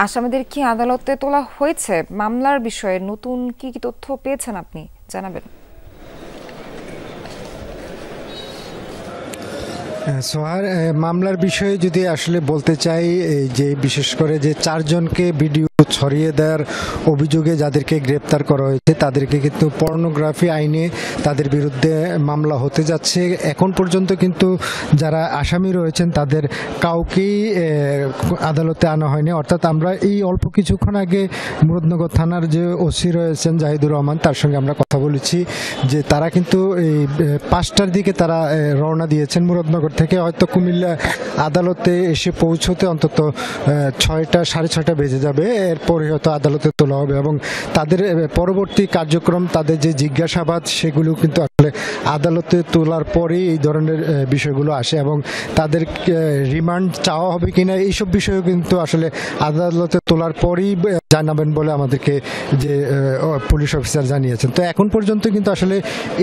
আসামিদের কি আদালতে তোলা হয়েছে? মামলার বিষয়ে নতুন কি কি তথ্য পেয়েছেন আপনি জানাবেন। সোহার, মামলার বিষয়ে যদি আসলে বলতে চাই, যে বিশেষ করে যে 4 জনকে ভিডিও ছড়িয়ে দেওয়ার অভিযোগে যাদেরকে গ্রেপ্তার করা হয়েছে তাদেরকে কিন্তু পর্নোগ্রাফি আইনে তাদের বিরুদ্ধে মামলা হতে যাচ্ছে। এখন পর্যন্ত কিন্তু যারা আসামি রয়েছেন তাদের কাউকেই আদালতে আনা হয়নি। অর্থাৎ আমরা এই অল্প কিছুক্ষণ আগে মুরাদনগর থানার যে ওসি রয়েছেন জাহিদুর রহমান, তার সঙ্গে আমরা কথা বলেছি যে তারা কিন্তু এই 5টার দিকে তারা রওনা দিয়েছেন মুরাদনগর থেকে। হয়তো কুমিল্লা আদালতে এসে পৌঁছতে অন্তত 6টা 6:30 বেজে যাবে। এরপরে হয়তো আদালতে তোলা হবে এবং তাদের পরবর্তী কার্যক্রম, তাদের যে জিজ্ঞাসাবাদ, সেগুলো কিন্তু আসলে আদালতে তোলার পরেই এই ধরনের বিষয়গুলো আসে এবং তাদের রিমান্ড চাওয়া হবে কিনা এইসব বিষয়ও কিন্তু আসলে আদালতে তোলার পরেই জানাবেন বলে আমাদেরকে যে পুলিশ অফিসার জানিয়েছেন। তো এখন পর্যন্ত কিন্তু আসলে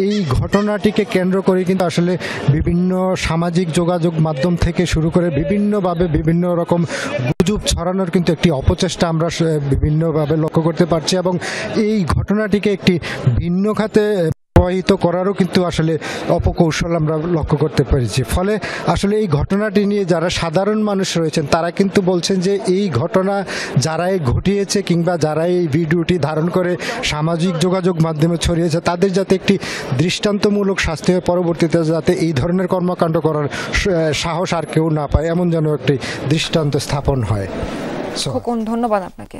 এই ঘটনাটিকে কেন্দ্র করে কিন্তু আসলে বিভিন্ন সামাজিক যোগাযোগ মাধ্যম থেকে শুরু করে বিভিন্নভাবে বিভিন্ন রকম গুজব ছড়ানোর কিন্তু একটি অপচেষ্টা আমরা বিভিন্নভাবে লক্ষ্য করতে পারছি এবং এই ঘটনাটিকে একটি ভিন্ন খাতে প্রবাহিত করারও কিন্তু আসলে অপকৌশল আমরা লক্ষ্য করতে পেরেছি। ফলে আসলে এই ঘটনাটি নিয়ে যারা সাধারণ মানুষ রয়েছেন তারা কিন্তু বলছেন যে এই ঘটনা যারাই ঘটিয়েছে কিংবা যারা এই ভিডিওটি ধারণ করে সামাজিক যোগাযোগ মাধ্যমে ছড়িয়েছে তাদের যাতে একটি দৃষ্টান্তমূলক শাস্তি হয়, পরবর্তীতে যাতে এই ধরনের কর্মকাণ্ড করার সাহস আর কেউ না পায়, এমন যেন একটি দৃষ্টান্ত স্থাপন হয়। খোকন, ধন্যবাদ আপনাকে।